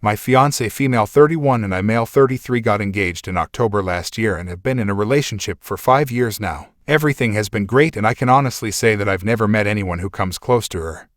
My fiancé, female 31 and I, male 33, got engaged in October last year and have been in a relationship for 5 years now. Everything has been great and I can honestly say that I've never met anyone who comes close to her.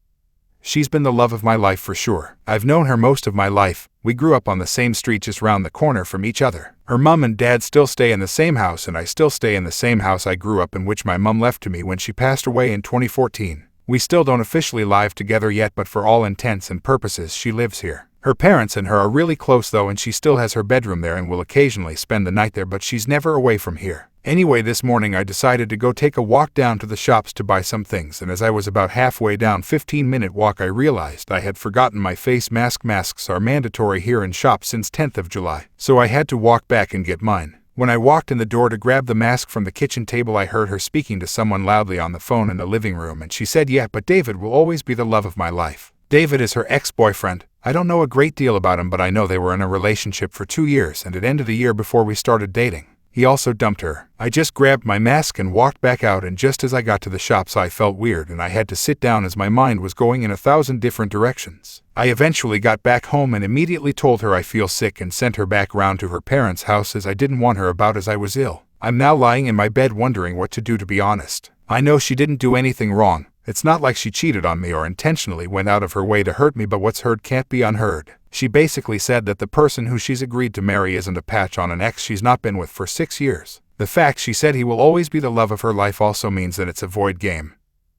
She's been the love of my life for sure. I've known her most of my life. We grew up on the same street just round the corner from each other. Her mum and dad still stay in the same house and I still stay in the same house I grew up in, which my mum left to me when she passed away in 2014. We still don't officially live together yet, but for all intents and purposes she lives here. Her parents and her are really close though, and she still has her bedroom there and will occasionally spend the night there, but she's never away from here. Anyway, this morning I decided to go take a walk down to the shops to buy some things, and as I was about halfway down 15-minute walk I realized I had forgotten my face mask. Masks are mandatory here in shops since 10th of July, so I had to walk back and get mine. When I walked in the door to grab the mask from the kitchen table, I heard her speaking to someone loudly on the phone in the living room, and she said, "Yeah, but David will always be the love of my life." David is her ex-boyfriend. I don't know a great deal about him, but I know they were in a relationship for 2 years and it ended a year before we started dating. He also dumped her. I just grabbed my mask and walked back out, and just as I got to the shops I felt weird and I had to sit down as my mind was going in 1,000 different directions. I eventually got back home and immediately told her I feel sick and sent her back round to her parents' house as I didn't want her about as I was ill. I'm now lying in my bed wondering what to do, to be honest. I know she didn't do anything wrong. It's not like she cheated on me or intentionally went out of her way to hurt me, but what's heard can't be unheard. She basically said that the person who she's agreed to marry isn't a patch on an ex she's not been with for 6 years. The fact she said he will always be the love of her life also means that it's a void game.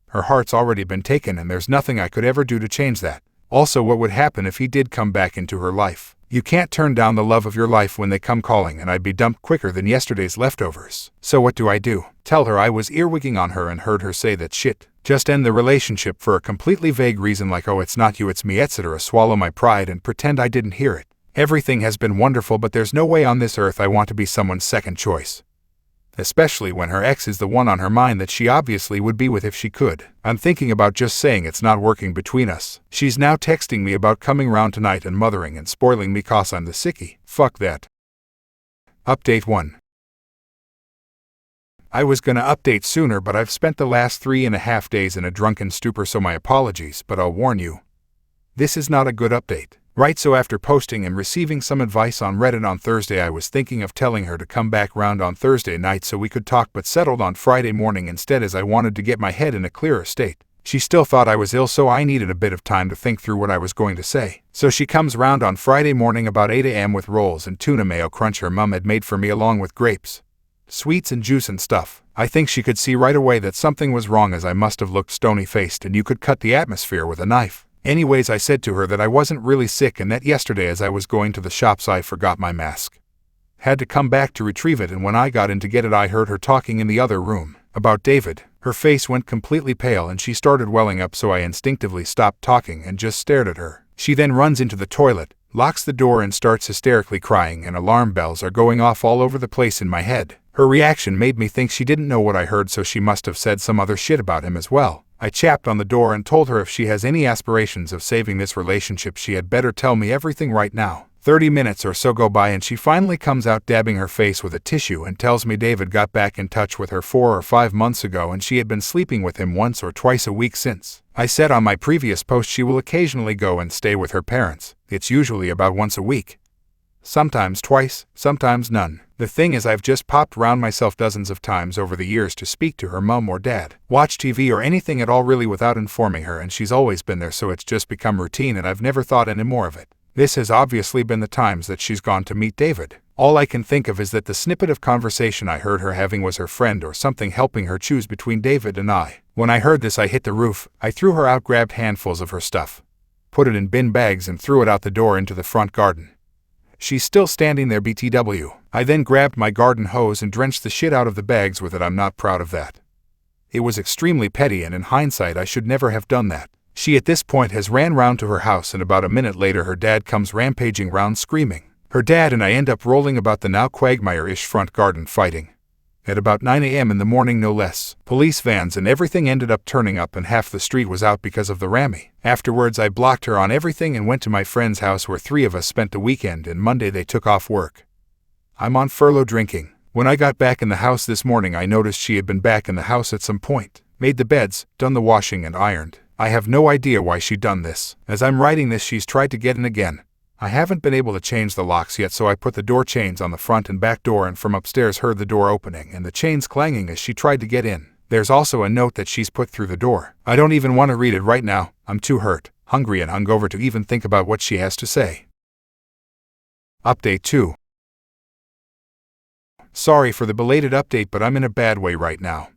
Her heart's already been taken and there's nothing I could ever do to change that. Also, what would happen if he did come back into her life? You can't turn down the love of your life when they come calling, and I'd be dumped quicker than yesterday's leftovers. So what do I do? Tell her I was earwigging on her and heard her say that shit? Just end the relationship for a completely vague reason like, "Oh, it's not you, it's me," etc. Swallow my pride and pretend I didn't hear it. Everything has been wonderful, but there's no way on this earth I want to be someone's second choice. Especially when her ex is the one on her mind that she obviously would be with if she could. I'm thinking about just saying it's not working between us. She's now texting me about coming round tonight and mothering and spoiling me 'cause I'm the sickie. Fuck that. Update 1. I was gonna update sooner, but I've spent the last 3.5 days in a drunken stupor, so my apologies, but I'll warn you. This is not a good update. Right, so after posting and receiving some advice on Reddit on Thursday, I was thinking of telling her to come back round on Thursday night so we could talk, but settled on Friday morning instead as I wanted to get my head in a clearer state. She still thought I was ill, so I needed a bit of time to think through what I was going to say. So she comes round on Friday morning about 8 a.m. with rolls and tuna mayo crunch her mum had made for me, along with grapes, sweets and juice and stuff. I think she could see right away that something was wrong, as I must have looked stony-faced and you could cut the atmosphere with a knife. Anyways, I said to her that I wasn't really sick and that yesterday as I was going to the shops I forgot my mask. Had to come back to retrieve it, and when I got in to get it I heard her talking in the other room about David. Her face went completely pale and she started welling up, so I instinctively stopped talking and just stared at her. She then runs into the toilet, locks the door and starts hysterically crying, and alarm bells are going off all over the place in my head. Her reaction made me think she didn't know what I heard, so she must have said some other shit about him as well. I chapped on the door and told her if she has any aspirations of saving this relationship she had better tell me everything right now. 30 minutes or so go by and she finally comes out dabbing her face with a tissue and tells me David got back in touch with her 4 or 5 months ago and she had been sleeping with him once or twice a week since. I said on my previous post she will occasionally go and stay with her parents. It's usually about once a week. Sometimes twice, sometimes none. The thing is, I've just popped round myself dozens of times over the years to speak to her mum or dad, watch TV or anything at all really without informing her, and she's always been there, so it's just become routine and I've never thought any more of it. This has obviously been the times that she's gone to meet David. All I can think of is that the snippet of conversation I heard her having was her friend or something helping her choose between David and I. When I heard this I hit the roof. I threw her out, grabbed handfuls of her stuff, put it in bin bags and threw it out the door into the front garden. She's still standing there BTW. I then grabbed my garden hose and drenched the shit out of the bags with it. I'm not proud of that. It was extremely petty and in hindsight I should never have done that. She at this point has ran round to her house and about a minute later her dad comes rampaging round screaming. Her dad and I end up rolling about the now Quagmire-ish front garden fighting. At about 9 a.m. in the morning no less. Police vans and everything ended up turning up and half the street was out because of the rammy. Afterwards I blocked her on everything and went to my friend's house where 3 of us spent the weekend, and Monday they took off work. I'm on furlough drinking. When I got back in the house this morning I noticed she had been back in the house at some point. Made the beds, done the washing and ironed. I have no idea why she'd done this. As I'm writing this she's tried to get in again. I haven't been able to change the locks yet, so I put the door chains on the front and back door, and from upstairs heard the door opening and the chains clanging as she tried to get in. There's also a note that she's put through the door. I don't even want to read it right now. I'm too hurt, hungry and hungover to even think about what she has to say. Update 2. Sorry for the belated update, but I'm in a bad way right now.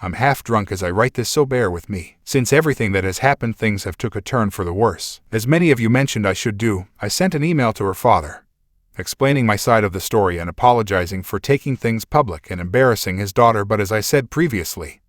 I'm half drunk as I write this, so bear with me. Since everything that has happened, things have took a turn for the worse. As many of you mentioned I should do, I sent an email to her father, explaining my side of the story and apologizing for taking things public and embarrassing his daughter, but as I said previously,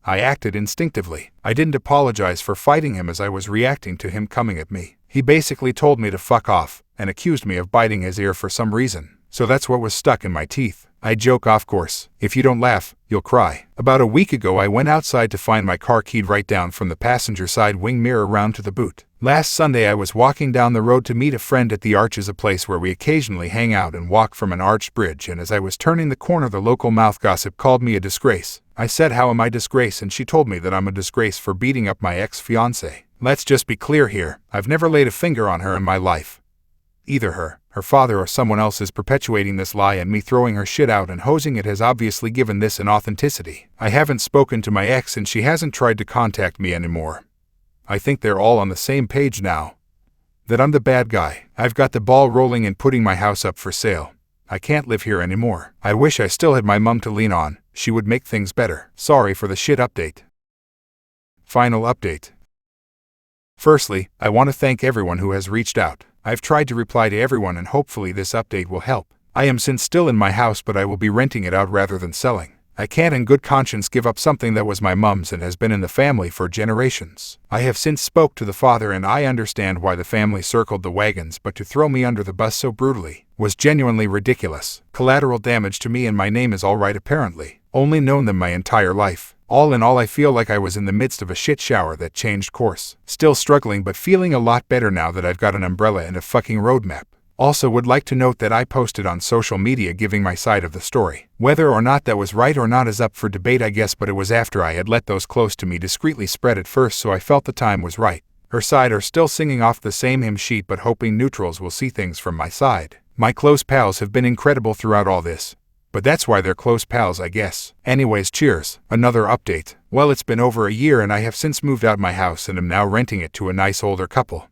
I acted instinctively. I didn't apologize for fighting him as I was reacting to him coming at me. He basically told me to fuck off and accused me of biting his ear for some reason. So that's what was stuck in my teeth. I joke, of course, if you don't laugh, you'll cry. About a week ago I went outside to find my car keyed right down from the passenger side wing mirror round to the boot. Last Sunday I was walking down the road to meet a friend at the Arches, a place where we occasionally hang out and walk from an arched bridge, and as I was turning the corner the local mouth gossip called me a disgrace. I said, how am I disgrace? And she told me that I'm a disgrace for beating up my ex-fiancé. Let's just be clear here, I've never laid a finger on her in my life. Either her father or someone else is perpetuating this lie, and me throwing her shit out and hosing it has obviously given this an authenticity. I haven't spoken to my ex and she hasn't tried to contact me anymore. I think they're all on the same page now. That I'm the bad guy. I've got the ball rolling in putting my house up for sale. I can't live here anymore. I wish I still had my mum to lean on. She would make things better. Sorry for the shit update. Final update. Firstly, I want to thank everyone who has reached out. I've tried to reply to everyone and hopefully this update will help. I am since still in my house, but I will be renting it out rather than selling. I can't in good conscience give up something that was my mum's and has been in the family for generations. I have since spoke to the father and I understand why the family circled the wagons, but to throw me under the bus so brutally was genuinely ridiculous. Collateral damage to me and my name is alright apparently. Only known them my entire life. All in all, I feel like I was in the midst of a shit shower that changed course. Still struggling, but feeling a lot better now that I've got an umbrella and a fucking roadmap. Also would like to note that I posted on social media giving my side of the story. Whether or not that was right or not is up for debate, I guess, but it was after I had let those close to me discreetly spread it first, so I felt the time was right. Her side are still singing off the same hymn sheet, but hoping neutrals will see things from my side. My close pals have been incredible throughout all this. But that's why they're close pals, I guess. Anyways, cheers. Another update. Well, it's been over a year and I have since moved out my house and am now renting it to a nice older couple.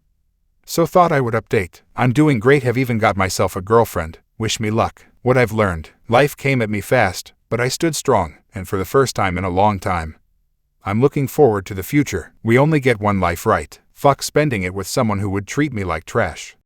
So thought I would update. I'm doing great, have even got myself a girlfriend. Wish me luck. What I've learned. Life came at me fast, but I stood strong, and for the first time in a long time. I'm looking forward to the future. We only get one life, right? Fuck spending it with someone who would treat me like trash.